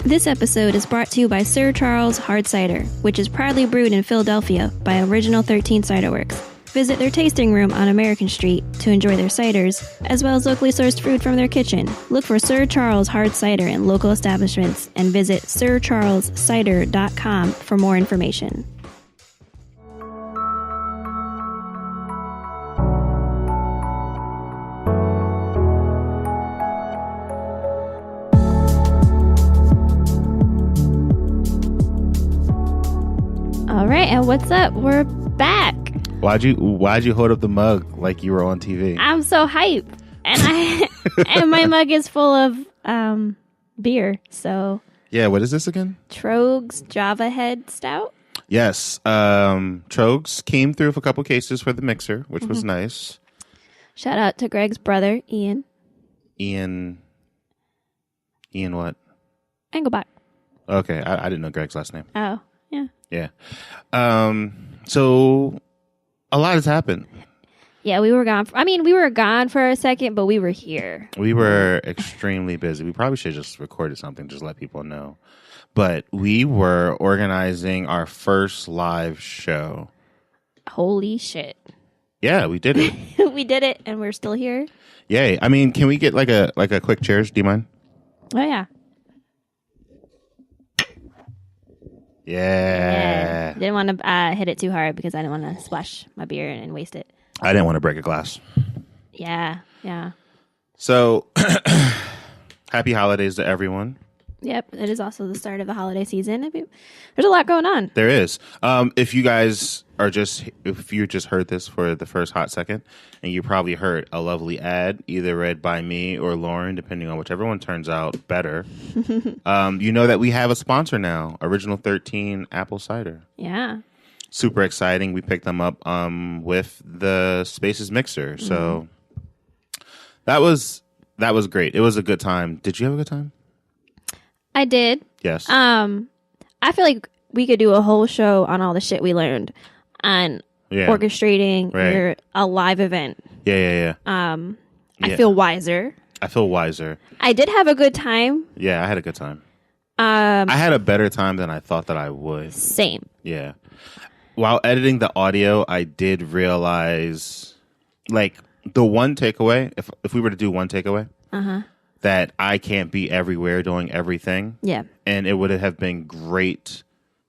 This episode is brought to you by Sir Charles Hard Cider, which is proudly brewed in Philadelphia by Original 13 Cider Works. Visit their tasting room on American Street to enjoy their ciders, as well as locally sourced food from their kitchen. Look for Sir Charles Hard Cider in local establishments and visit sircharlescider.com for more information. All right, and what's up? We're back. Why'd you hold up the mug like you were on TV? I'm so hype, and and my mug is full of beer. So yeah, what is this again? Trogs Java Head Stout. Yes, Trogs came through with a couple cases for the mixer, which was nice. Shout out to Greg's brother, Ian. Ian what? Engelbach. Okay, I didn't know Greg's last name. Oh, yeah. Yeah. So a lot has happened. Yeah, we were gone. We were gone for a second, but we were here. We were extremely busy. We probably should have just recorded something, just let people know. But we were organizing our first live show. Holy shit. Yeah, we did it. We did it, and we're still here. Yay. I mean, can we get like a quick cheers? Do you mind? Oh, yeah. Yeah. Didn't want to hit it too hard because I didn't want to splash my beer and waste it. I didn't want to break a glass. Yeah. So, happy holidays to everyone. Yep. It is also the start of the holiday season. There's a lot going on. There is. If you guys if you just heard this for the first hot second, and you probably heard a lovely ad, either read by me or Lauren, depending on whichever one turns out better, you know that we have a sponsor now, Original 13 Apple Cider. Yeah. Super exciting. We picked them up with the Spaces mixer. So that was great. It was a good time. Did you have a good time? I did. Yes. I feel like we could do a whole show on all the shit we learned on orchestrating a live event. Yeah. I feel wiser. I feel wiser. I did have a good time. Yeah, I had a good time. I had a better time than I thought that I would. Same. Yeah. While editing the audio, I did realize, like, the one takeaway, if we were to do one takeaway, that I can't be everywhere doing everything. Yeah. And it would have been great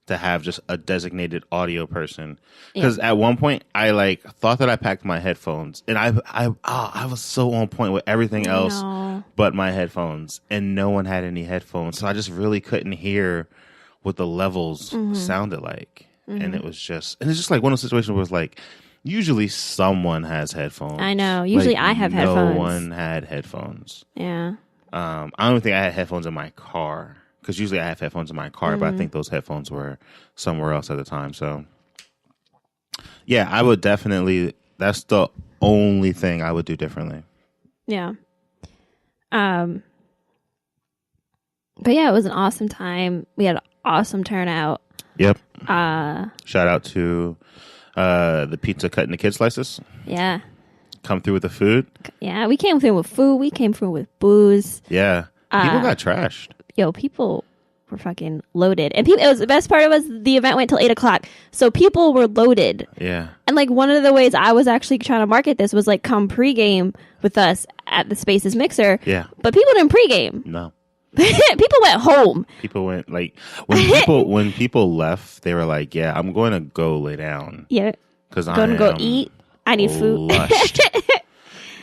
to have just a designated audio person. Because at one point, I thought that I packed my headphones, and I was so on point with everything else but my headphones, and no one had any headphones. So I just really couldn't hear what the levels sounded like. And it's just like one of those situations where it's like, usually someone has headphones. I know. Usually I have headphones. No one had headphones. Yeah. I don't think I had headphones in my car, because usually I have headphones in my car, but I think those headphones were somewhere else at the time. So, yeah, I would definitely, that's the only thing I would do differently. Yeah. But yeah, it was an awesome time. We had an awesome turnout. Yep. Shout out to the pizza cutting the kid slices. Yeah. Come through with the food. Yeah, we came through with food. We came through with booze. Yeah. People got trashed. Yo, people were fucking loaded. And it was the best part was the event went till 8:00. So people were loaded. Yeah. And one of the ways I was actually trying to market this was come pregame with us at the Spaces mixer. Yeah. But people didn't pregame. No. People went home. People went when people left, they were like, "Yeah, I'm going to go lay down." Yeah. Because I'm going to go eat. I need food.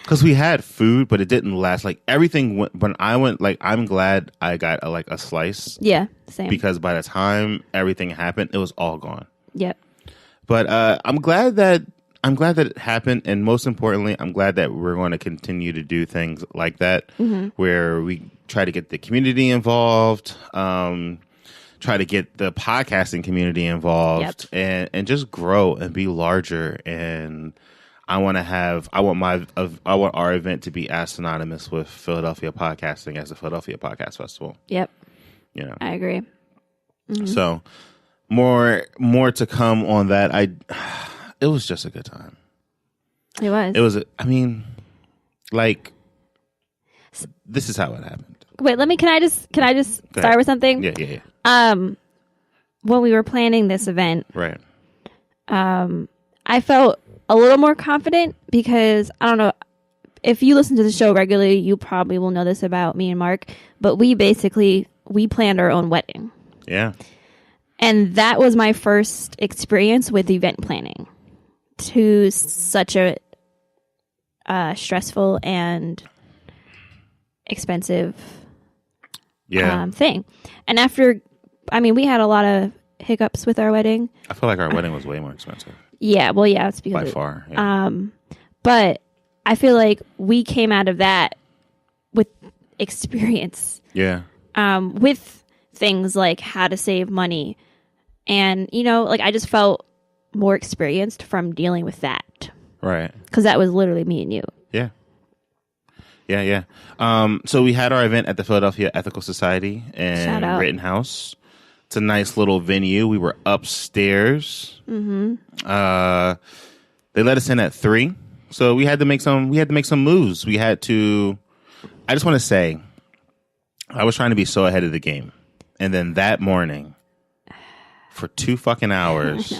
Because we had food, but it didn't last. Everything when I went, I'm glad I got a slice. Yeah, same. Because by the time everything happened, it was all gone. Yep. But I'm glad that it happened, and most importantly, I'm glad that we're going to continue to do things like that, where we try to get the community involved, try to get the podcasting community involved, and just grow and be larger. And I want our event to be as synonymous with Philadelphia podcasting as the Philadelphia Podcast Festival. Yep. I agree. So more to come on that. It was just a good time. It was. It was. I mean, this is how it happened. Wait, can I just start with something? Yeah. When we were planning this event, Right. I felt a little more confident because I don't know if you listen to the show regularly, you probably will know this about me and Mark, but we planned our own wedding. Yeah. And that was my first experience with event planning to such a stressful and expensive thing. And we had a lot of hiccups with our wedding. I feel like our wedding was way more expensive. Yeah, well, yeah, it's because by far. Yeah. But I feel like we came out of that with experience. Yeah. With things like how to save money. And, I just felt more experienced from dealing with that. Right. Because that was literally me and you. Yeah. Yeah. So we had our event at the Philadelphia Ethical Society in Rittenhouse. It's a nice little venue. We were upstairs. Mm-hmm. They let us in at 3. So we had to make some moves. I just want to say, I was trying to be so ahead of the game. And then that morning, for 2 fucking hours,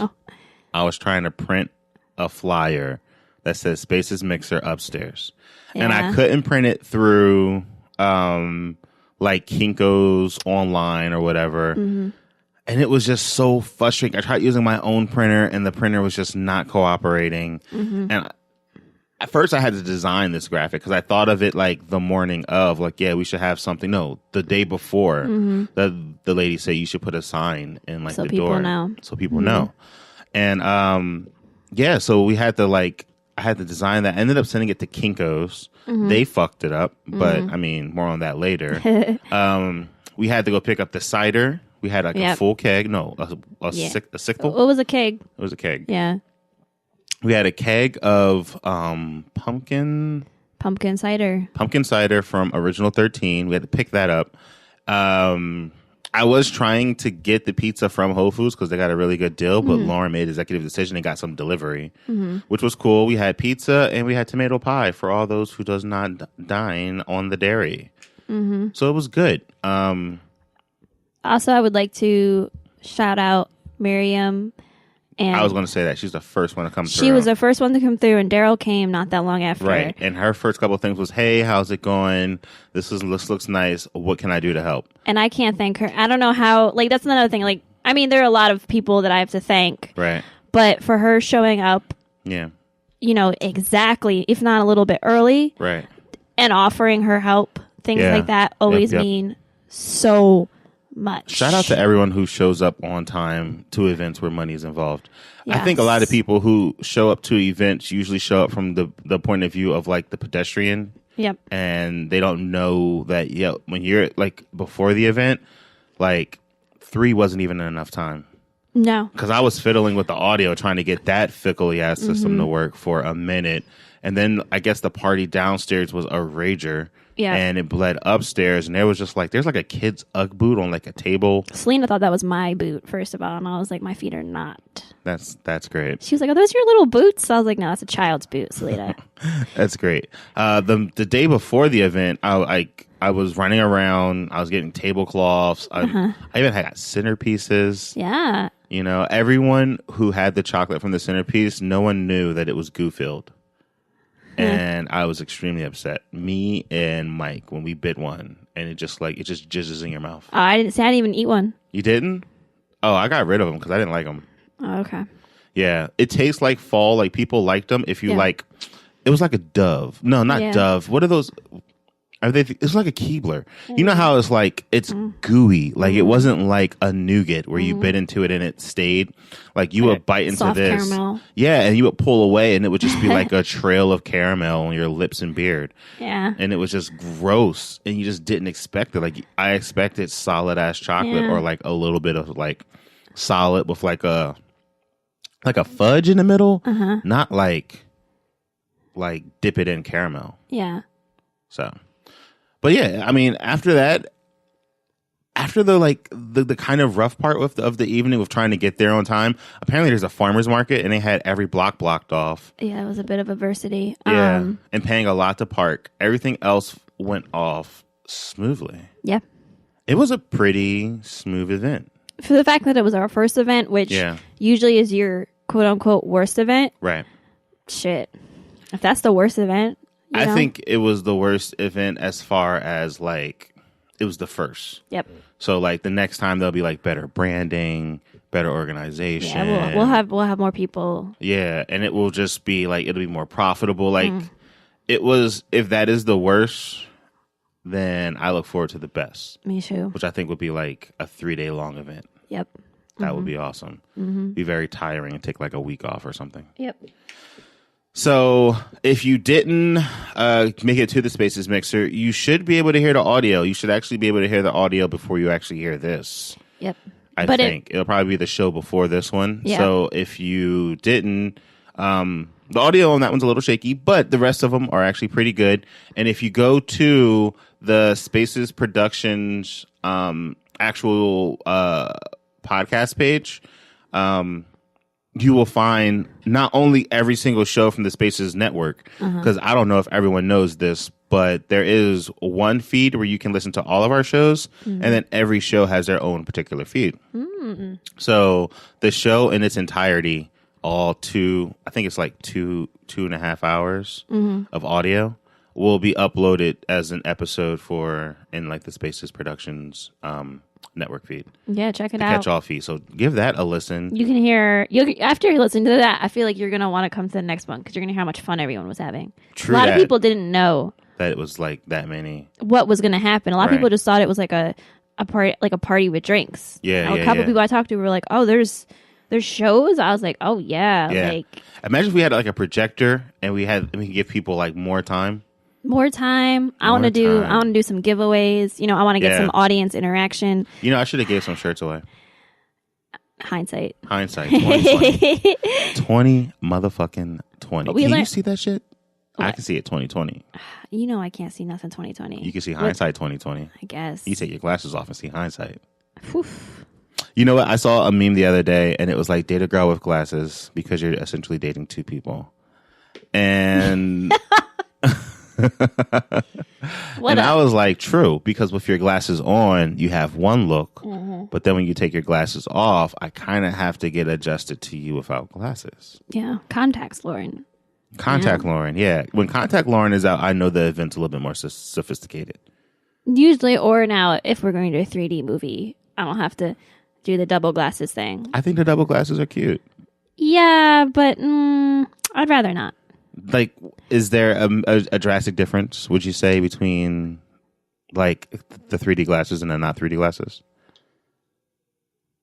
I was trying to print a flyer that says Spaces Mixer upstairs. Yeah. And I couldn't print it through like Kinko's online or whatever. Mm-hmm. And it was just so frustrating. I tried using my own printer and the printer was just not cooperating. Mm-hmm. And at first I had to design this graphic because I thought of it like the morning of, like, yeah, we should have something. No, the day before, the lady said you should put a sign in like the door. So people know. And so we had to I had to design that. I ended up sending it to Kinko's. Mm-hmm. They fucked it up, but more on that later. We had to go pick up the cider. We had a full keg. No, a sickle. It was a keg. It was a keg. Yeah. We had a keg of pumpkin cider. Pumpkin cider from Original 13. We had to pick that up. I was trying to get the pizza from Whole Foods because they got a really good deal, but Lauren made an executive decision and got some delivery, which was cool. We had pizza and we had tomato pie for all those who does not dine on the dairy. Mm-hmm. So it was good. Also, I would like to shout out Miriam. And I was going to say that. She's the first one to come through. She was the first one to come through, and Daryl came not that long after. Right. And her first couple of things was, hey, how's it going? This looks nice. What can I do to help? And I can't thank her. I don't know how. That's another thing. There are a lot of people that I have to thank. Right. But for her showing up, yeah, exactly, if not a little bit early. Right. And offering her help, things like that always mean so much. Shout out to everyone who shows up on time to events where money is involved. Yes. I think a lot of people who show up to events usually show up from the point of view of the pedestrian. Yep. And they don't know that when you're before the event, 3 wasn't even enough time. No. Because I was fiddling with the audio trying to get that fickly ass system to work for a minute. And then I guess the party downstairs was a rager. Yeah. And it bled upstairs, and there was just there's a kid's Ugg boot on a table. Selena thought that was my boot, first of all, and I was like, my feet are not. That's great. She was like, "Are those your little boots?" I was like, "No, that's a child's boot, Selena." That's great. The day before the event, I was running around. I was getting tablecloths. I even had centerpieces. Yeah. Everyone who had the chocolate from the centerpiece, no one knew that it was goo-filled. And I was extremely upset. Me and Mike, when we bit one, and it just jizzes in your mouth. Oh, I didn't even eat one. You didn't? Oh, I got rid of them because I didn't like them. Oh, okay. Yeah, it tastes like fall. People liked them. If you it was like a Dove. No, not Dove. What are those? Are they? It's like a Keebler. You know how it's it's gooey. It wasn't like a nougat where you bit into it and it stayed. You would bite into soft this. Caramel. Yeah, and you would pull away and it would just be like a trail of caramel on your lips and beard. Yeah. And it was just gross. And you just didn't expect it. I expected solid ass chocolate or a little bit of solid with a fudge in the middle. Not dip it in caramel. Yeah. So. But yeah, after that, after the kind of rough part of the evening of trying to get there on time, apparently there's a farmer's market and they had every block blocked off. Yeah, it was a bit of adversity. Yeah, and paying a lot to park. Everything else went off smoothly. Yeah. It was a pretty smooth event. For the fact that it was our first event, which usually is your quote unquote worst event. Right. Shit. If that's the worst event, I think it was the worst event as far as like it was the first. Yep. So like the next time there'll be like better branding, better organization. Yeah, we'll have more people. Yeah, and it will just be like it'll be more profitable. Like it was. If that is the worst, then I look forward to the best. Me too. Which I think would be like a 3-day long event. Yep. That would be awesome. Be very tiring and take like a week off or something. Yep. So if you didn't make it to the Spaces Mixer, you should be able to hear the audio. You should actually be able to hear the audio before you actually hear this. Yep. I think it'll probably be the show before this one. Yeah. So if you didn't, the audio on that one's a little shaky, but the rest of them are actually pretty good. And if you go to the Spaces Productions actual podcast page, you will find not only every single show from the Spaces Network, because I don't know if everyone knows this, but there is one feed where you can listen to all of our shows, and then every show has their own particular feed. So the show in its entirety, I think it's like 2.5 hours of audio, will be uploaded as an episode in like the Spaces Productions network feed. Yeah, check it out. Catch all feed. So give that a listen. You can hear after you listen to that. I feel like you're gonna want to come to the next one because you're gonna hear how much fun everyone was having. True. A lot of people didn't know that it was like that many. What was gonna happen? A lot of people just thought it was like a party with drinks. Yeah, a couple people I talked to were like, "Oh, there's shows." I was like, "Oh yeah." Like, imagine if we had like a projector and we could give people like more time. More time. I want to do some giveaways. I want to get some audience interaction. I should have gave some shirts away. Hindsight. 2020. 20 motherfucking 20. Can you see that shit? What? I can see it 2020. I can't see nothing 2020. You can see hindsight 2020. I guess. You take your glasses off and see hindsight. Oof. You know what? I saw a meme the other day and it was like, date a girl with glasses because you're essentially dating two people. And... I was like, true, because with your glasses on, you have one look, but then when you take your glasses off, I kind of have to get adjusted to you without glasses. Yeah, contacts, Lauren. Lauren, yeah. When Contact Lauren is out, I know the event's a little bit more sophisticated. Usually, or now, if we're going to do a 3D movie, I don't have to do the double glasses thing. I think the double glasses are cute. Yeah, but I'd rather not. Like, is there a drastic difference, would you say, between like the 3D glasses and the not 3D glasses?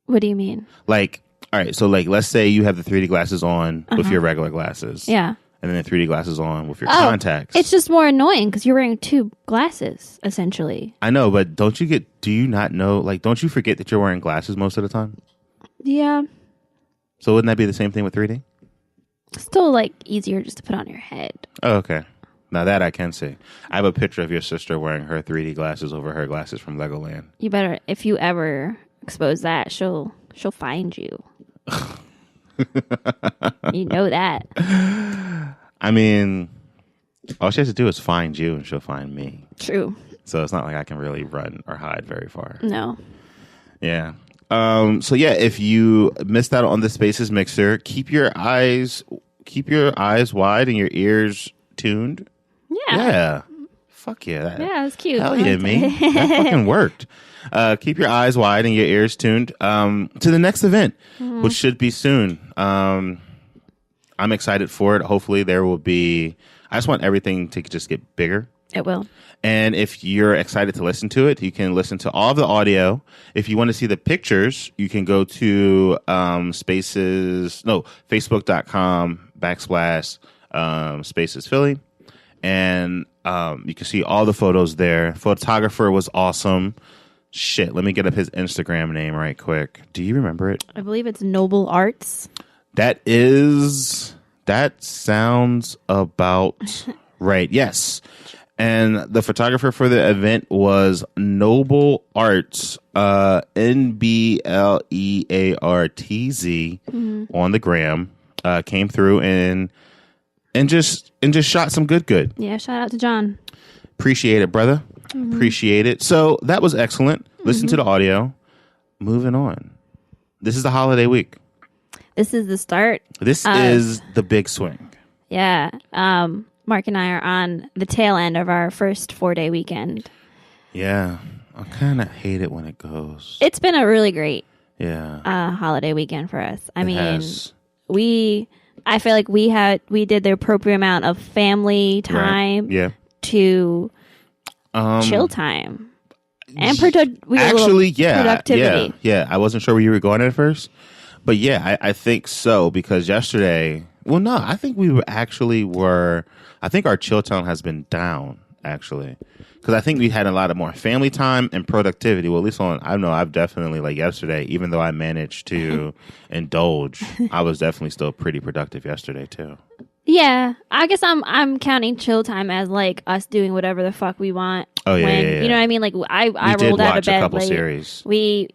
What do you mean? Like, all right, so like, let's say you have the 3D glasses on with your regular glasses. Yeah. And then the 3D glasses on with your contacts. It's just more annoying because you're wearing two glasses, essentially. I know, but do you not know, like, don't you forget that you're wearing glasses most of the time? Yeah. So wouldn't that be the same thing with 3D? Still, like, easier just to put on your head. Oh, okay. Now that I can see. I have a picture of your sister wearing her 3D glasses over her glasses from Legoland. You better, if you ever expose that, she'll find you. You know that. I mean, all she has to do is find you and she'll find me. True. So it's not like I can really run or hide very far. No. Yeah. So yeah, if you missed out on the Spaces Mixer, keep your eyes wide and your ears tuned. Yeah. Yeah. Fuck yeah. Yeah, it's cute. Hell yeah, me. That fucking worked. Keep your eyes wide and your ears tuned to the next event, which should be soon. I'm excited for it. Hopefully there will be... I just want everything to just get bigger. It will. And if you're excited to listen to it, you can listen to all of the audio. If you want to see the pictures, you can go to Facebook.com/Spaces Philly. And you can see all the photos there. Photographer was awesome. Shit, let me get up his Instagram name right quick. Do you remember it? I believe it's Noble Arts. That sounds about right. Yes. And the photographer for the event was Noble Arts, NBLEARTZ on the gram. Came through and just shot some good. Yeah, shout out to John. Appreciate it, brother. Appreciate it. So that was excellent. Listen to the audio. Moving on. This is the holiday week. This is the start. This is the big swing. Yeah. Mark and I are on the tail end of our first 4-day weekend. Yeah. I kind of hate it when it goes. It's been a really great holiday weekend for us. I mean, I feel like we did the appropriate amount of family time to chill time. And productivity. Yeah. I wasn't sure where you were going at first. But yeah, I think so, because yesterday, well, no, I think I think our chill time has been down, actually. Because I think we had a lot of more family time and productivity. Well, at least I've definitely, like yesterday, even though I managed to indulge, I was definitely still pretty productive yesterday, too. Yeah, I guess I'm counting chill time as like us doing whatever the fuck we want. Oh yeah, you know what I mean? Like I rolled out of bed. A couple like, series. We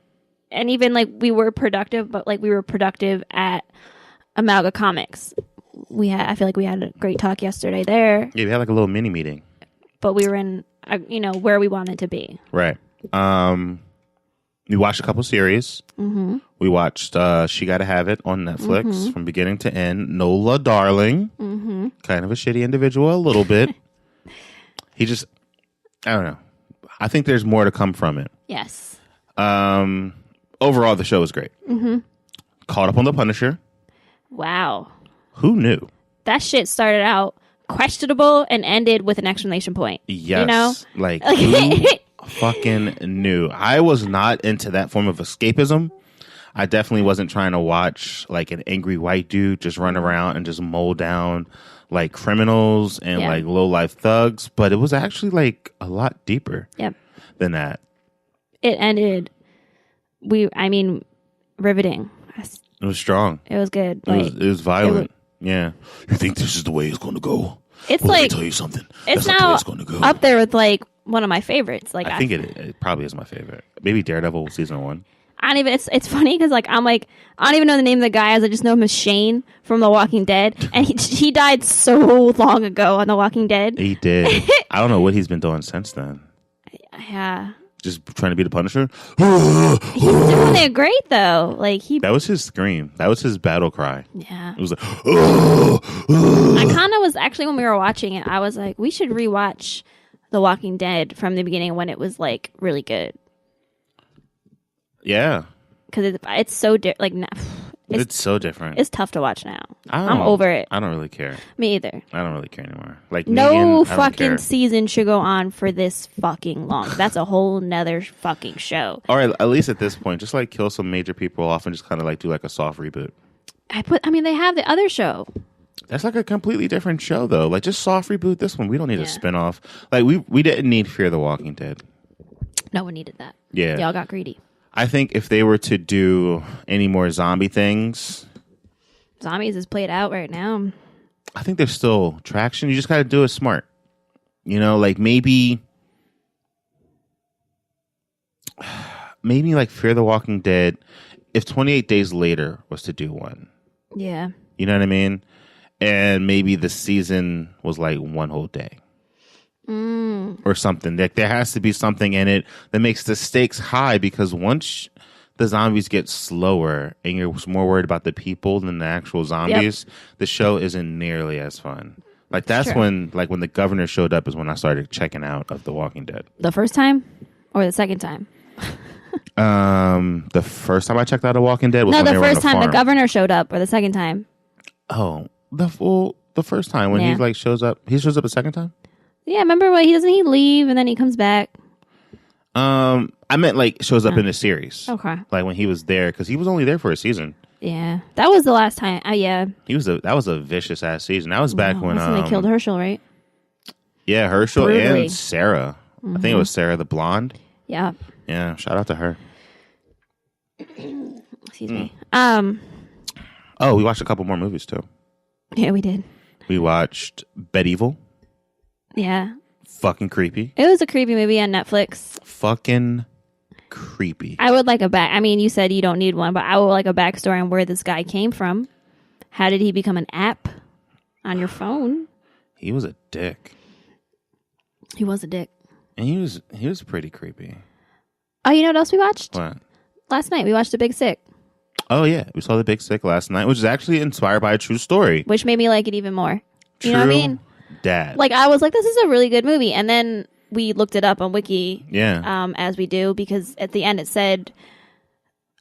were productive, but like we were productive at Amalga Comics. I feel like we had a great talk yesterday there. Yeah, we had like a little mini meeting. But we were in where we wanted to be. Right. We watched a couple series. Mm-hmm. We watched She Gotta Have It on Netflix from beginning to end. Nola Darling. Mm-hmm. Kind of a shitty individual, a little bit. I don't know. I think there's more to come from it. Yes. Overall, the show was great. Mm-hmm. Caught up on The Punisher. Wow. Who knew? That shit started out questionable and ended with an exclamation point. Yes. You know? Like, who fucking knew? I was not into that form of escapism. I definitely wasn't trying to watch like an angry white dude just run around and just mow down like criminals and like low life thugs, but it was actually like a lot deeper than that. It ended riveting. It was strong. It was good. It was violent. Yeah. You think this is the way it's going to go? It's let me like, tell you something. It's That's now not the way it's going to go. Up there with like one of my favorites. Like I think it probably is my favorite. Maybe Daredevil season 1. It's funny because like I don't even know the name of the guy, as I just know him as Shane from The Walking Dead, and he died so long ago on The Walking Dead. He did. I don't know what he's been doing since then. Yeah. Just trying to be the Punisher. He's doing it great though. That was his scream. That was his battle cry. Yeah. It was like. I kind of was actually, when we were watching it, I was like, we should rewatch The Walking Dead from the beginning when it was like really good. Yeah. Because it's so different. It's so different. It's tough to watch now. I'm over it. I don't really care. Me either. I don't really care anymore. Like no fucking season should go on for this fucking long. That's a whole nother fucking show. All right, at least at this point, just like kill some major people off and just kind of like do like a soft reboot. They have the other show. That's like a completely different show though. Like just soft reboot this one. We don't need a spinoff. Like we didn't need Fear the Walking Dead. No one needed that. Yeah. Y'all got greedy. I think if they were to do any more zombie things... Zombies is played out right now. I think there's still traction. You just got to do it smart. You know, like maybe like Fear the Walking Dead, if 28 Days Later was to do one. Yeah. You know what I mean? And maybe the season was like one whole day. Or something. Like there has to be something in it that makes the stakes high, because once the zombies get slower and you're more worried about the people than the actual zombies, the show isn't nearly as fun. Like that's when the governor showed up is when I started checking out of The Walking Dead. The first time or the second time? The first time I checked out of Walking Dead was no, when the first time farm. the governor showed up, or the second time? Oh, the first time when he like shows up. He shows up a second time. Yeah, remember what he leave and then he comes back? I meant like shows up in the series. Okay. Like when he was there, because he was only there for a season. Yeah, that was the last time. Yeah. That was a vicious ass season. That was back when they killed Herschel, right? Yeah, Herschel and Sarah. I think it was Sarah the blonde. Yeah. Yeah, shout out to her. Excuse me. Oh, we watched a couple more movies too. Yeah, we did. We watched Bedevil. Yeah. Fucking creepy. It was a creepy movie on Netflix. Fucking creepy. I would like you said you don't need one, but I would like a backstory on where this guy came from. How did he become an app on your phone? He was a dick. He was a dick. And he was pretty creepy. Oh, you know what else we watched? What? Last night we watched The Big Sick. Oh, yeah. We saw The Big Sick last night, which is actually inspired by a true story. Which made me like it even more. True You know what I mean? Dad. Like, I was like, this is a really good movie. And then we looked it up on Wiki. Yeah. As we do, because at the end it said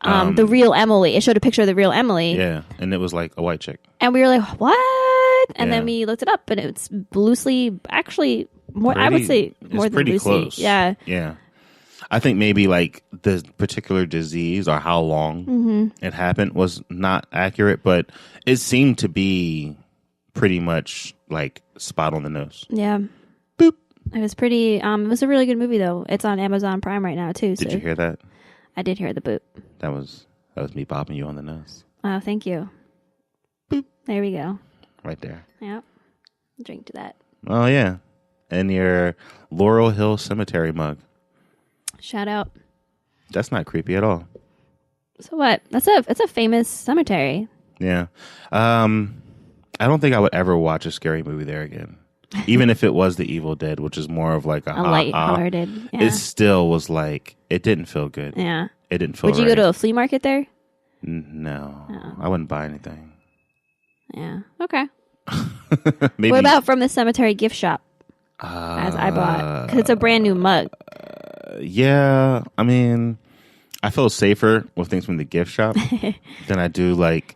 the real Emily. It showed a picture of the real Emily. Yeah. And it was like a white chick. And we were like, what? And Yeah. then we looked it up, and it's loosely, actually, more. I would say more than pretty loosely. close. Yeah. Yeah. I think maybe like the particular disease or how long it happened was not accurate, but it seemed to be pretty much like spot on the nose. Yeah. Boop. It was pretty. It was a really good movie, though. It's on Amazon Prime right now too. Did you hear that? I did hear the boop. That was me bopping you on the nose. Oh, thank you. Boop. There we go. Right there. Yep. Drink to that. Oh yeah, and your Laurel Hill Cemetery mug. Shout out. That's not creepy at all. So what? It's a famous cemetery. Yeah. I don't think I would ever watch a scary movie there again. Even if it was The Evil Dead, which is more of like a light-hearted. Yeah. It still was like, it didn't feel good. Yeah. It didn't feel Would you right. go to a flea market there? No. Oh. I wouldn't buy anything. Yeah. Okay. Maybe. What about from the cemetery gift shop? As I bought. Because it's a brand new mug. Yeah. I mean, I feel safer with things from the gift shop than I do like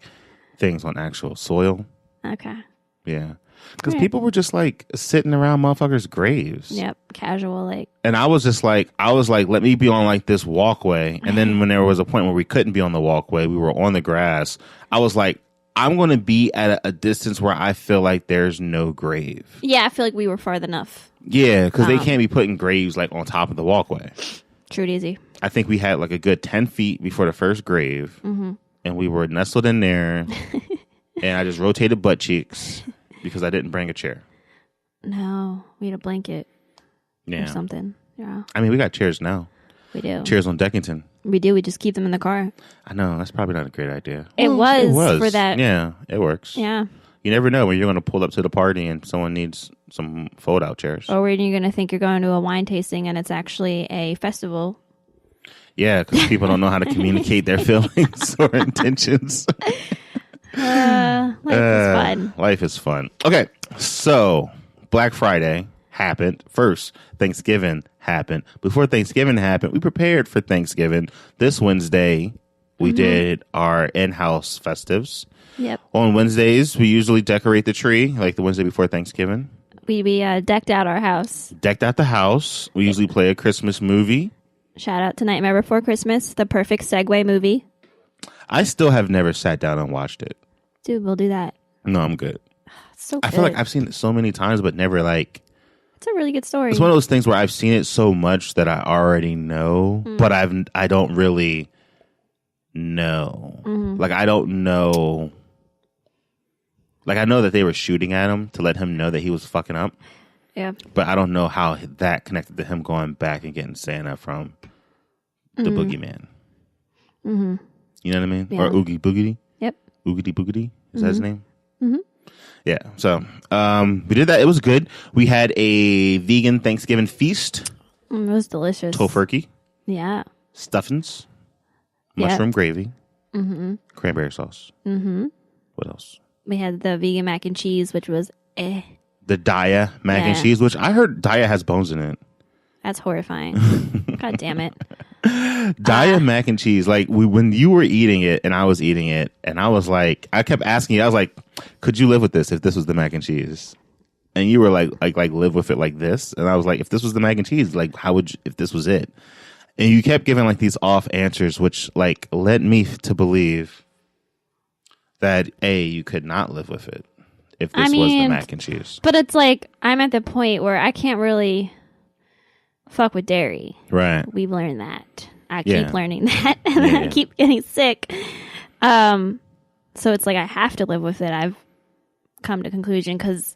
things on actual soil. Okay. Yeah. Because people were just like sitting around motherfuckers' graves. Yep. Casual, like. And I was like, let me be on like this walkway. And then when there was a point where we couldn't be on the walkway, we were on the grass. I was like, I'm going to be at a distance where I feel like there's no grave. Yeah, I feel like we were far enough. Yeah, because they can't be putting graves like on top of the walkway. True and easy. I think we had like a good 10 feet before the first grave. Mm-hmm. And we were nestled in there. And I just rotated butt cheeks because I didn't bring a chair. No, we had a blanket Yeah. or something. Yeah, I mean, we got chairs now. we do. Chairs on Deckington. We do. We just keep them in the car. I know. That's probably not a great idea. It was for that. Yeah, it works. Yeah. You never know when you're going to pull up to the party and someone needs some fold-out chairs. Or when you're going to think you're going to a wine tasting and it's actually a festival. Yeah, because people don't know how to communicate their feelings or intentions. Life is fun. Life is fun. Okay, so Black Friday happened first. Thanksgiving happened. Before Thanksgiving happened, we prepared for Thanksgiving. This Wednesday, we did our in-house festives. Yep. On Wednesdays, we usually decorate the tree, like the Wednesday before Thanksgiving. We decked out our house. Decked out the house. We usually play a Christmas movie. Shout out to Nightmare Before Christmas, the perfect segue movie. I still have never sat down and watched it. Dude, we'll do that. No, I'm good. It's so good. I feel like I've seen it so many times, but never like... It's a really good story. It's one of those things where I've seen it so much that I already know, but I don't really know. Like, I don't know... Like, I know that they were shooting at him to let him know that he was fucking up. Yeah. But I don't know how that connected to him going back and getting Santa from the boogeyman. Mm-hmm. You know what I mean? Yeah. Or Oogie Boogity. Yep. Oogity Boogity. Is that his name? Mm-hmm. Yeah. So we did that. It was good. We had a vegan Thanksgiving feast. It was delicious. Tofurkey. Yeah. Stuffings. Yep. Mushroom gravy. Mm-hmm. Cranberry sauce. Mm-hmm. What else? We had the vegan mac and cheese, which was The Daya mac and cheese, which I heard Daya has bones in it. That's horrifying. God damn it. Daya mac and cheese, like when you were eating it and I was eating it, and I was like, I kept asking you, I was like, could you live with this if this was the mac and cheese? And you were like live with it like this, and I was like, if this was the mac and cheese, like how would you, if this was it? And you kept giving like these off answers, which like led me to believe that you could not live with it if this was the mac and cheese. But it's like I'm at the point where I can't really fuck with dairy. Right. We've learned that. I keep learning that, and I keep getting sick. So it's like I have to live with it. I've come to conclusion because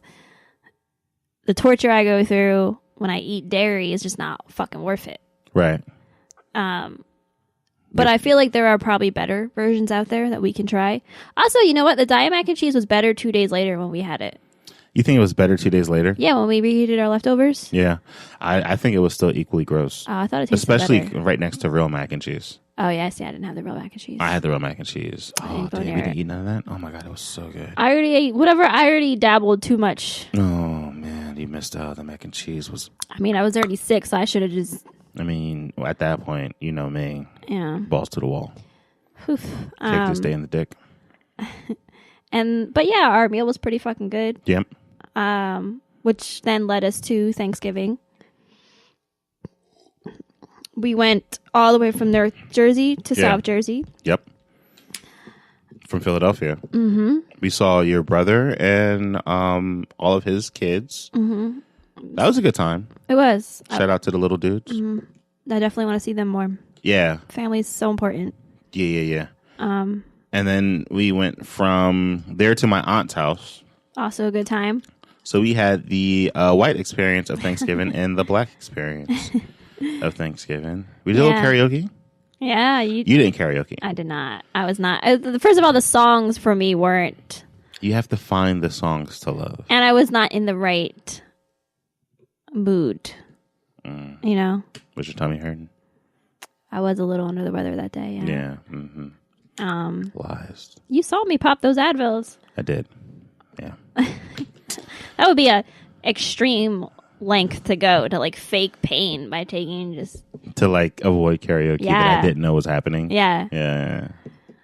the torture I go through when I eat dairy is just not fucking worth it. Right. But I feel like there are probably better versions out there that we can try. Also, you know what? The Diet mac and cheese was better 2 days later when we had it. You think it was better 2 days later? Yeah, when we reheated our leftovers. Yeah. I think it was still equally gross. Oh, I thought it tasted Especially better. right next to real mac and cheese. Oh, yeah, see, I didn't have the real mac and cheese. I had the real mac and cheese. I Oh, didn't go damn, near we didn't it. eat none of that? Oh, my God, it was so good. I already ate whatever. I already dabbled too much. Oh, man, you missed out. The mac and cheese was... I mean, I was already sick, so I should have just... I mean, at that point, you know me. Yeah. Balls to the wall. Oof. Take this day in the dick. But yeah, our meal was pretty fucking good. Yep. Which then led us to Thanksgiving. We went all the way from North Jersey to South Jersey. Yep. From Philadelphia. Mm-hmm. We saw your brother and all of his kids. Mm-hmm. That was a good time. It was. Shout out to the little dudes. Mm-hmm. I definitely want to see them more. Yeah. Family's so important. Yeah. And then we went from there to my aunt's house. Also a good time. So we had the white experience of Thanksgiving and the black experience of Thanksgiving. We did a little karaoke. Yeah. You didn't karaoke. I did not. I was not. First of all, the songs for me weren't. You have to find the songs to love. And I was not in the right mood. You know? Was your tummy hurting? I was a little under the weather that day. Yeah. Mm-hmm. Lies. You saw me pop those Advils. I did. Yeah. That would be a extreme length to go to like fake pain by taking just to like avoid karaoke that I didn't know was happening. Yeah.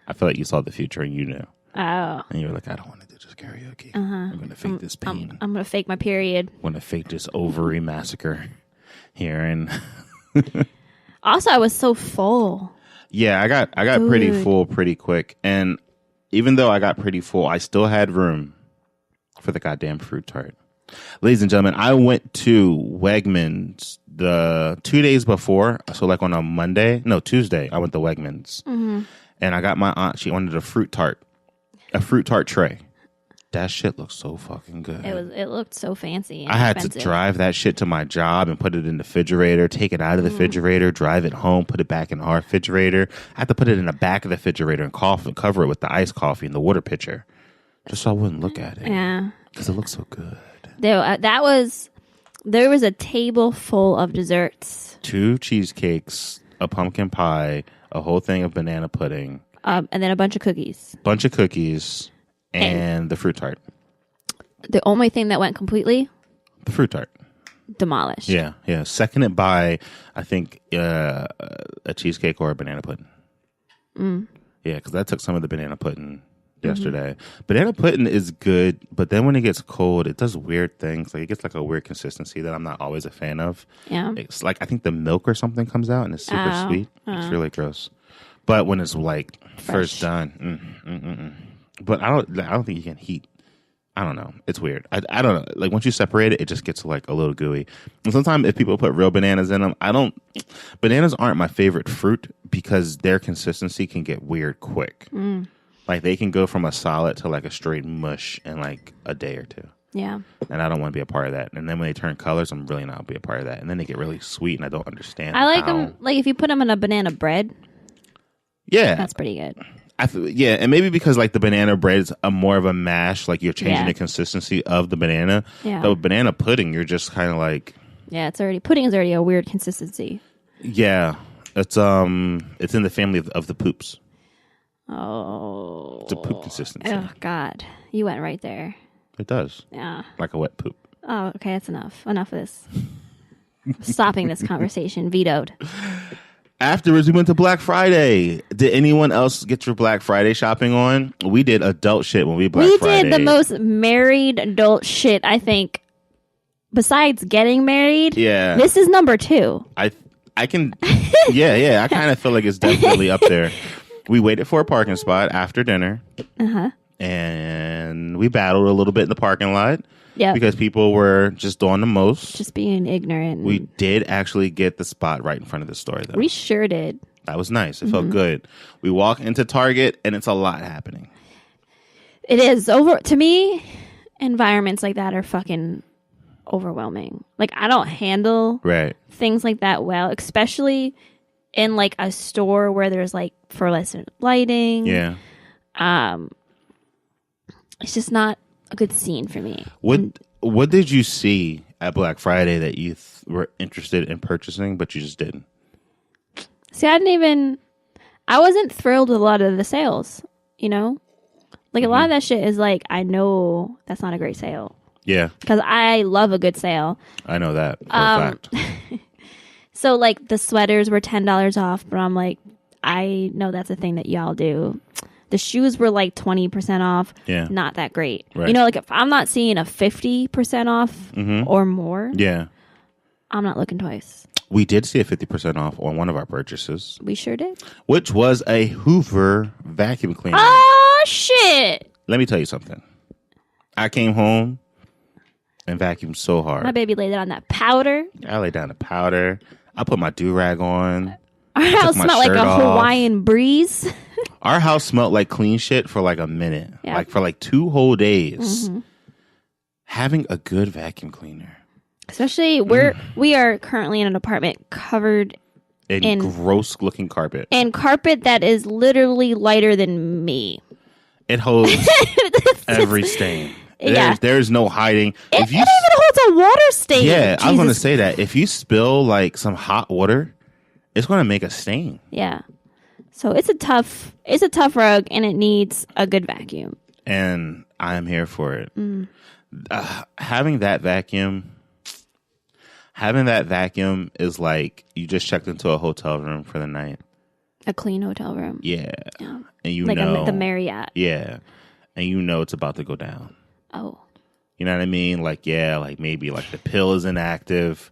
I feel like you saw the future and you knew. Oh. And you were like, I don't want to do just karaoke. I'm going to fake this pain. I'm going to fake my period. I'm going to fake this ovary massacre here. And also, I was so full. Yeah, I got pretty full pretty quick. And even though I got pretty full, I still had room for the goddamn fruit tart. Ladies and gentlemen, I went to Wegmans the 2 days before. So like on a Tuesday, I went to Wegmans. Mm-hmm. And I got my aunt, she wanted a fruit tart tray. That shit looked so fucking good. It looked so fancy. And I had expensive. to drive that shit to my job and put it in the refrigerator, take it out of the refrigerator, drive it home, put it back in our refrigerator. I had to put it in the back of the refrigerator and cover it with the iced coffee and the water pitcher. Just so I wouldn't look at it. Yeah. Because it looks so good. There was a table full of desserts. 2 cheesecakes, a pumpkin pie, a whole thing of banana pudding. And then a bunch of cookies. And the fruit tart. The only thing that went completely? The fruit tart. Demolished. Yeah. Seconded by, I think, a cheesecake or a banana pudding. Yeah, because I took some of the banana pudding yesterday. Banana pudding is good, but then when it gets cold, it does weird things. Like it gets like a weird consistency that I'm not always a fan of. Yeah. It's like I think the milk or something comes out and it's super sweet. It's really gross. But when it's like first done, but I don't think you can heat. I don't know. It's weird. I don't know. Like once you separate it, it just gets like a little gooey. And sometimes if people put real bananas in them, bananas aren't my favorite fruit because their consistency can get weird quick. Like they can go from a solid to like a straight mush in like a day or two. Yeah. And I don't want to be a part of that. And then when they turn colors, I'm really not be a part of that. And then they get really sweet and I don't understand. I like them, like if you put them in a banana bread. Yeah. That's pretty good. And maybe because like the banana bread is more of a mash, like you're changing the consistency of the banana. Yeah. But with banana pudding, you're just kind of like. Yeah, pudding is already a weird consistency. Yeah. It's in the family of the poops. Oh. It's a poop consistency. Oh, God. You went right there. It does. Yeah. Like a wet poop. Oh, okay. That's enough. Enough of this. Stopping this conversation. Vetoed. Afterwards, we went to Black Friday. Did anyone else get your Black Friday shopping on? We did adult shit when we Black Friday. We did the most married adult shit, I think. Besides getting married. Yeah. This is number 2. I can. Yeah. I kind of feel like it's definitely up there. We waited for a parking spot after dinner. And we battled a little bit in the parking lot. Yeah. Because people were just doing the most. Just being ignorant. We did actually get the spot right in front of the store, though. We sure did. That was nice. It felt good. We walk into Target, and it's a lot happening. It is. To me, environments like that are fucking overwhelming. Like, I don't handle things like that well, especially in, like, a store where there's, like, fluorescent lighting. Yeah. It's just not a good scene for me. What did you see at Black Friday that you were interested in purchasing, but you just didn't? See, I wasn't thrilled with a lot of the sales, you know? Like, a lot of that shit is like, I know that's not a great sale. Yeah. Because I love a good sale. I know that for a fact. So, like, the sweaters were $10 off, but I'm like, I know that's a thing that y'all do. The shoes were like 20% off. Yeah. Not that great. Right. You know, like, if I'm not seeing a 50% off or more, I'm not looking twice. We did see a 50% off on one of our purchases. We sure did. Which was a Hoover vacuum cleaner. Oh, shit. Let me tell you something. I came home and vacuumed so hard. My baby laid down that powder. I laid down the powder. I put my do-rag on. Our house smelled like a Hawaiian breeze. Our house smelled like clean shit for like a minute. Yeah. Like for like 2 whole days. Having a good vacuum cleaner. Especially we are currently in an apartment covered in gross looking carpet. And carpet that is literally lighter than me. It holds every stain. There's no hiding. It even holds a water stain. Yeah, I was going to say that. If you spill like some hot water, it's going to make a stain. Yeah. So it's a tough rug, and it needs a good vacuum. And I am here for it. Having that vacuum is like you just checked into a hotel room for the night. A clean hotel room. Yeah. And the Marriott. Yeah. And you know it's about to go down. Oh. You know what I mean? Like, like maybe like the pill is inactive.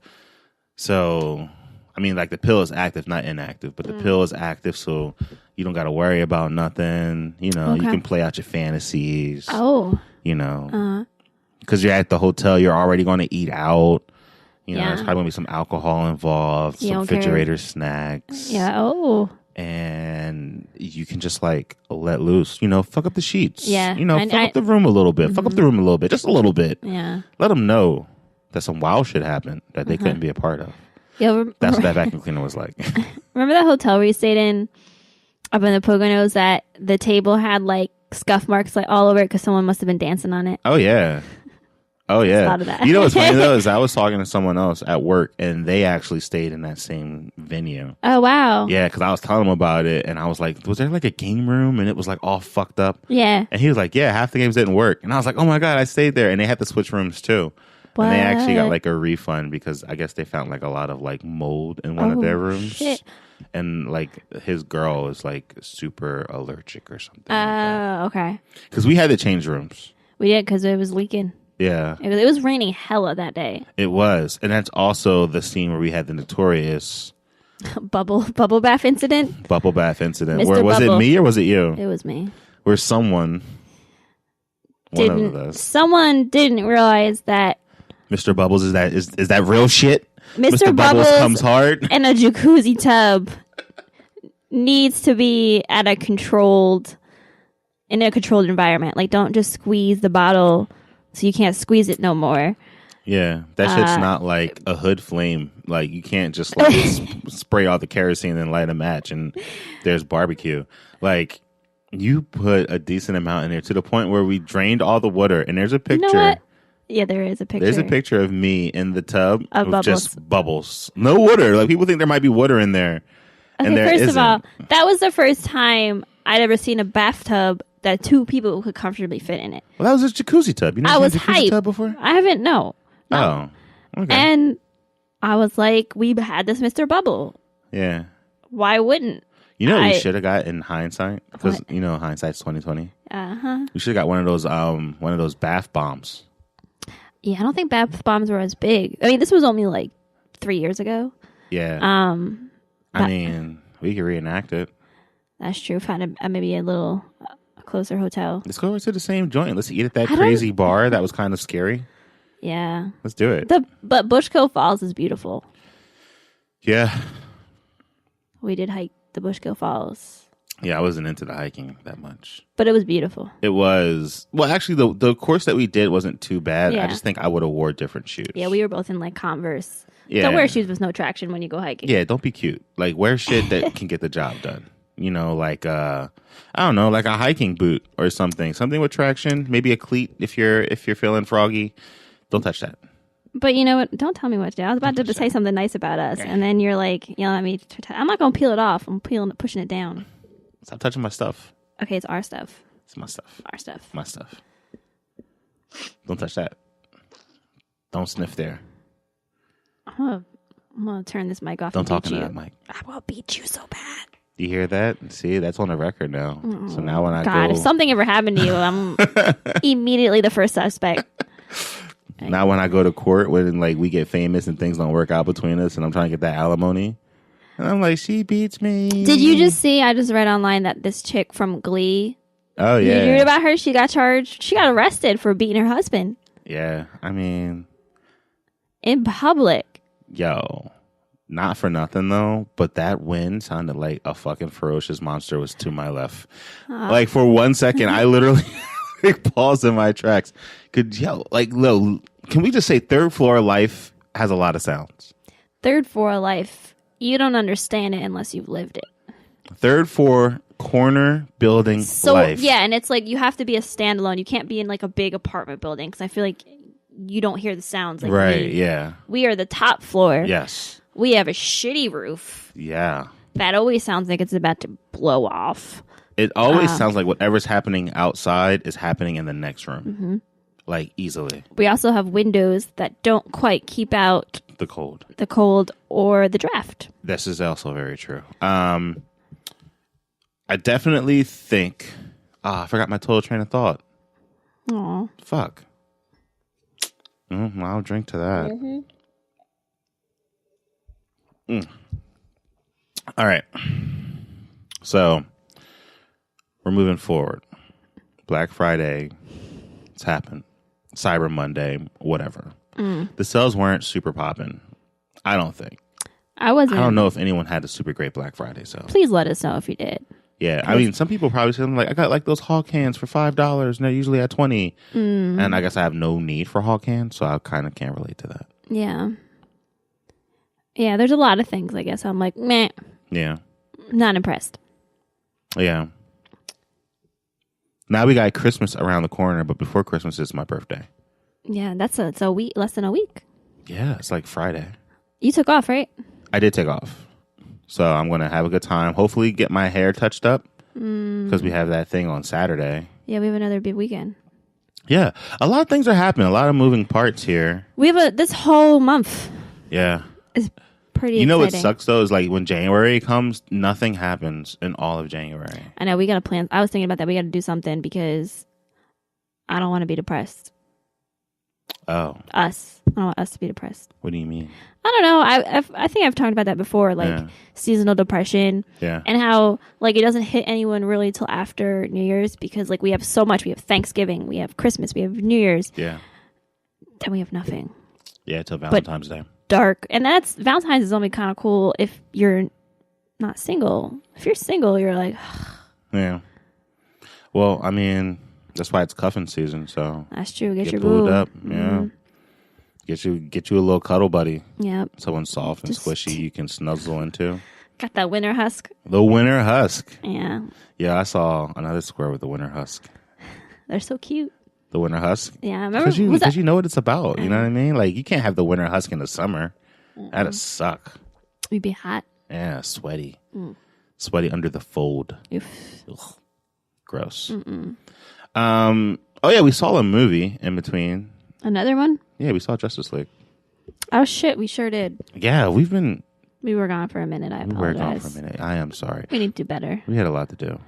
So, I mean, like the pill is active, not inactive, but the pill is active. So you don't got to worry about nothing. You know, you can play out your fantasies. Oh. You know, because you're at the hotel, you're already going to eat out. You know, there's probably going to be some alcohol involved, some refrigerator snacks. Yeah. Oh. And you can just like let loose, you know, fuck up the sheets. Yeah. You know, fuck up the room a little bit. Fuck up the room a little bit. Just a little bit. Yeah. Let them know that some wild shit happened that they couldn't be a part of. Yeah, that's what that vacuum cleaner was like. Remember that hotel we stayed in up in the Poconos that the table had like scuff marks like all over it because someone must have been dancing on it? Oh, yeah. Oh, yeah. You know what's funny, though, is I was talking to someone else at work, and they actually stayed in that same venue. Oh, wow. Yeah, because I was telling them about it, and I was like, was there like a game room? And it was like all fucked up. Yeah. And he was like, yeah, half the games didn't work. And I was like, oh, my God, I stayed there. And they had to switch rooms, too. What? And they actually got like a refund because I guess they found like a lot of like mold in one of their rooms. Shit. And like his girl is like super allergic or something. Okay. Because we had to change rooms. We did because it was leaking. Yeah. It was raining hella that day. It was. And that's also the scene where we had the notorious bubble bath incident. Bubble bath incident. Mr. Where was Bubble. it me or was it you? It was me. Where someone didn't realize that Mr. Bubbles is that real shit? Mr. Bubbles comes hard in a jacuzzi tub needs to be in a controlled environment. Like, don't just squeeze the bottle so you can't squeeze it no more. Yeah, that shit's not like a hood flame. Like, you can't just like spray all the kerosene and light a match and there's barbecue. Like, you put a decent amount in there to the point where we drained all the water. And there's a picture. You know what? Yeah, there is a picture. There's a picture of me in the tub of with just bubbles. No water. Like, people think there might be water in there. Okay, and there first isn't. of all, that was the first time I'd ever seen a bathtub that 2 people could comfortably fit in it. Well, that was a jacuzzi tub. You never seen a jacuzzi tub before? I haven't, no. Oh, okay. And I was like, we had this Mr. Bubble. Yeah. Why wouldn't? You know what we should have got in hindsight? Because, you know, hindsight's 20/20. Uh-huh. We should have got one of those bath bombs. Yeah, I don't think bath bombs were as big. I mean, this was only like 3 years ago. Yeah. I mean, we could reenact it. That's true. Find maybe a little closer hotel. Let's go over to the same joint. Let's eat at that crazy bar that was kind of scary. Yeah. Let's do it. But Bushkill Falls is beautiful. Yeah. We did hike the Bushkill Falls. Yeah, I wasn't into the hiking that much. But it was beautiful. It was. Well, actually, the course that we did wasn't too bad. Yeah. I just think I would have wore different shoes. Yeah, we were both in like Converse. Yeah. Don't wear shoes with no traction when you go hiking. Yeah, don't be cute. Like, wear shit that can get the job done. like I don't know, like a hiking boot or something with traction, maybe a cleat if you're feeling froggy. Don't touch that. But you know what? Don't tell me what to do. I was about to say something nice about us, and then you're like yelling at me. I'm not gonna peel it off. I'm pushing it down. Stop touching my stuff. Okay, it's our stuff. It's my stuff. Our stuff. My stuff. Don't touch that. Don't sniff there. I'm gonna turn this mic off. Don't and talk beat into you. that mic. I will beat you so bad. You hear that? See, that's on the record now. So now when I God, go, if something ever happened to you, I'm immediately the first suspect. now when I go to court when like we get famous and things don't work out between us, and I'm trying to get that alimony, and I'm like, she beats me. Did you just see? I just read online that this chick from Glee. Oh yeah. You read about her? She got charged. She got arrested for beating her husband. Yeah, I mean, in public. Yo, not for nothing though, but that wind sounded like a fucking ferocious monster was to my left. Like for 1 second, I literally paused in my tracks. Can we just say third floor life has a lot of sounds? Third floor life, you don't understand it unless you've lived it. Third floor corner building life. Yeah, and it's like you have to be a standalone. You can't be in like a big apartment building because I feel like you don't hear the sounds. Like right, yeah. We are the top floor. Yes. We have a shitty roof. Yeah. That always sounds like it's about to blow off. It always sounds like whatever's happening outside is happening in the next room. Mm-hmm. Like easily. We also have windows that don't quite keep out the cold or the draft. This is also very true. I definitely think... I forgot my total train of thought. Aw. Fuck. I'll drink to that. Mm-hmm. All right. So, we're moving forward. Black Friday. It's happened. Cyber Monday. Whatever. The sales weren't super popping. I don't think. I don't know if anyone had a super great Black Friday sale. Please let us know if you did. Yeah, I mean, some people probably saying like, I got like those hog cans for $5, and they're usually at $20. And I guess I have no need for hog cans, so I kind of can't relate to that. Yeah. Yeah, there's a lot of things, I guess. I'm like, meh. Yeah. Not impressed. Yeah. Now we got Christmas around the corner, but before Christmas is my birthday. Yeah, it's a week, less than a week. Yeah, it's like Friday. You took off, right? I did take off. So I'm going to have a good time. Hopefully get my hair touched up because we have that thing on Saturday. Yeah, we have another big weekend. Yeah. A lot of things are happening. A lot of moving parts here. We have this whole month. Yeah. It's pretty exciting. You know what sucks, though, is like when January comes, nothing happens in all of January. I know. We got to plan. I was thinking about that. We got to do something because I don't want to be depressed. Oh. Us. I don't want us to be depressed. What do you mean? I don't know. I think I've talked about that before, like seasonal depression. Yeah. And how like it doesn't hit anyone really till after New Year's because like we have so much. We have Thanksgiving, we have Christmas, we have New Year's. Yeah. Then we have nothing. Yeah, till Valentine's Day. Dark. And Valentine's is only kind of cool if you're not single. If you're single, you're like yeah. Well, I mean, that's why it's cuffing season, so that's true. Get your booed boo up. Yeah. Get you a little cuddle buddy. Yep. Someone soft and squishy you can snuzzle into. Got that winter husk. The winter husk. Yeah. Yeah, I saw another square with the winter husk. They're so cute. The winter husk? Yeah, I remember. Because you know what it's about. You know what I mean? Like, you can't have the winter husk in the summer. That'd suck. We'd be hot. Yeah, sweaty. Sweaty under the fold. Oof. Ugh. Gross. Oh, yeah, we saw a movie in between. Another one? Yeah, we saw Justice League. Oh, shit, we sure did. Yeah, we were gone for a minute. I apologize. We were gone for a minute. I am sorry. We need to do better. We had a lot to do.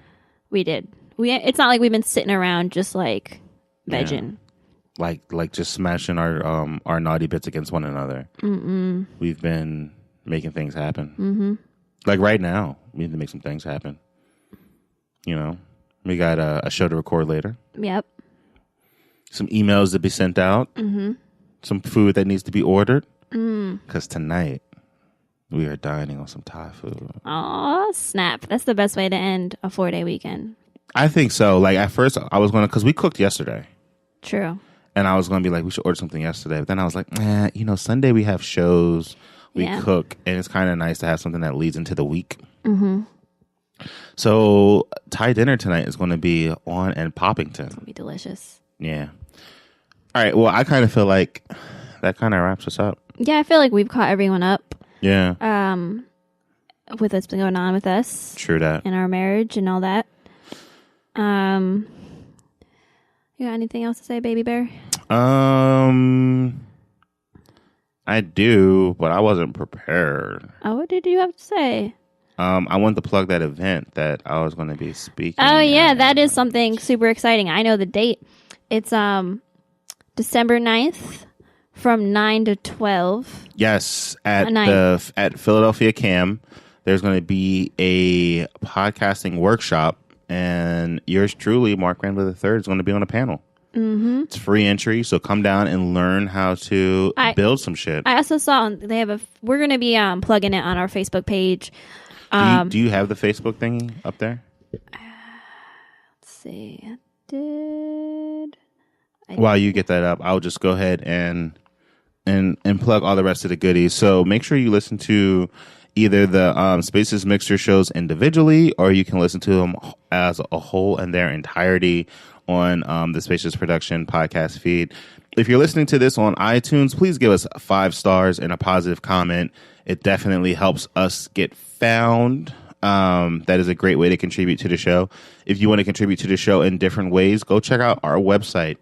We did. It's not like we've been sitting around just like vegging. Yeah. Like just smashing our naughty bits against one another. We've been making things happen. Like right now, we need to make some things happen. You know, we got a show to record later. Yep. Some emails to be sent out. Some food that needs to be ordered. Because tonight, we are dining on some Thai food. Oh, snap. That's the best way to end a 4-day weekend. I think so. Like, at first, I was going to... Because we cooked yesterday. True. And I was going to be like, we should order something yesterday. But then I was like, Sunday we have shows. We cook. And it's kind of nice to have something that leads into the week. So Thai dinner tonight is going to be on in Poppington. It'll be delicious. Yeah. All right. Well, I kind of feel like that kind of wraps us up. Yeah, I feel like we've caught everyone up. Yeah. With what's been going on with us. True that. And our marriage and all that. You got anything else to say, Baby Bear? I do, but I wasn't prepared. Oh, what did you have to say? I want to plug that event that I was going to be speaking. Oh, yeah, that is something super exciting. I know the date. It's December 9th from 9 to 12. Yes, at Philadelphia Cam, there's going to be a podcasting workshop, and yours truly, Mark Randall III, is going to be on a panel. Mm-hmm. It's free entry, so come down and learn how to build some shit. I also saw we're going to be plugging it on our Facebook page. Do you have the Facebook thingy up there? Let's see. I did. While you get that up, I'll just go ahead and plug all the rest of the goodies. So make sure you listen to either the Spaces Mixer shows individually, or you can listen to them as a whole in their entirety on the Spacious Production podcast feed. If you're listening to this on iTunes, please give us 5 stars and a positive comment. It definitely helps us get found. That is a great way to contribute to the show. If you want to contribute to the show in different ways, go check out our website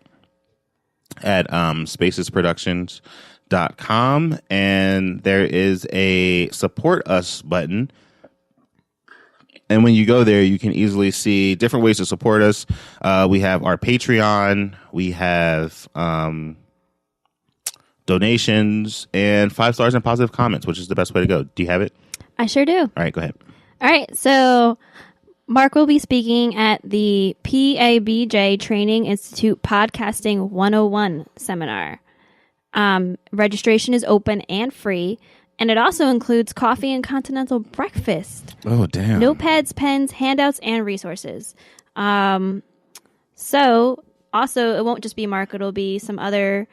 at spacesproductions.com, and there is a support us button. And when you go there, you can easily see different ways to support us. We have our Patreon, we have donations, and 5 stars and positive comments, which is the best way to go. Do you have it? I sure do. All right, go ahead. All right, so Mark will be speaking at the PABJ Training Institute Podcasting 101 seminar. Registration is open and free, and it also includes coffee and continental breakfast. Oh, damn. Notepads, pens, handouts, and resources. So, also, it won't just be Mark. It'll be some other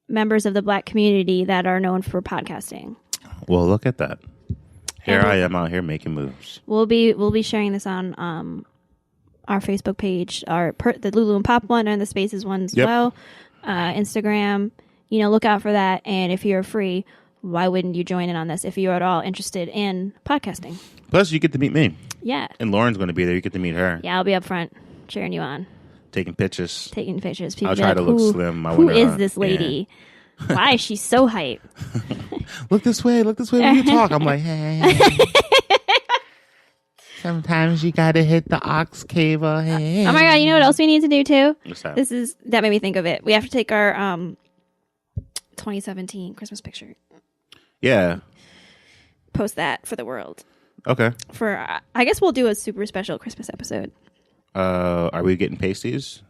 members of the Black community that are known for podcasting. Well, look at that. Here I am out here making moves. We'll be sharing this on our Facebook page, the Lulu and Pop one, and the Spaces one as well. Instagram. Look out for that. And if you're free, why wouldn't you join in on this if you're at all interested in podcasting? Plus, you get to meet me. Yeah. And Lauren's going to be there. You get to meet her. Yeah, I'll be up front cheering you on. Taking pictures. People I'll try to look slim. Who is this lady? Yeah. Why is she so hype? Look this way when you talk. I'm like, hey. Sometimes you gotta hit the aux cable. Hey. Oh my god! You know what else we need to do too? What's that? That made me think of it. We have to take our 2017 Christmas picture. Yeah. Post that for the world. Okay. I guess we'll do a super special Christmas episode. Are we getting pasties?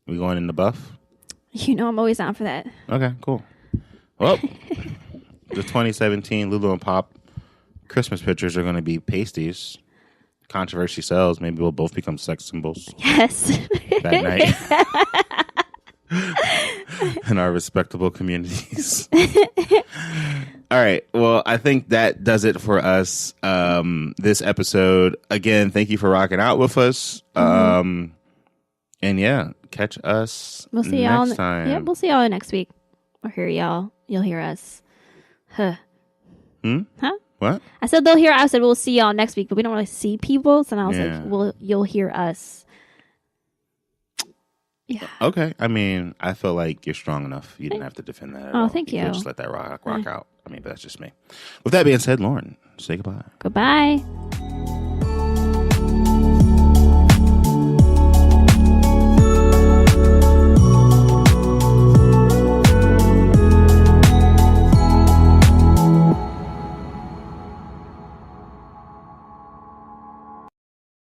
We going in the buff? I'm always down for that. Okay, cool. Well, the 2017 Lulu and Pop Christmas pictures are going to be pasties. Controversy sells. Maybe we'll both become sex symbols. Yes. That night. In our respectable communities. All right. Well, I think that does it for us. This episode. Again, thank you for rocking out with us. And yeah, catch us next time. Yeah, we'll see y'all next week. Or hear y'all. You'll hear us. Huh? What? I said they'll hear us. I said we'll see y'all next week, but we don't really see people. So I was like, you'll hear us. Yeah. Okay. I mean, I feel like you're strong enough. You didn't have to defend that at all. Oh, thank you. Just let that rock out. I mean, but that's just me. With that being said, Lauren, say goodbye. Goodbye.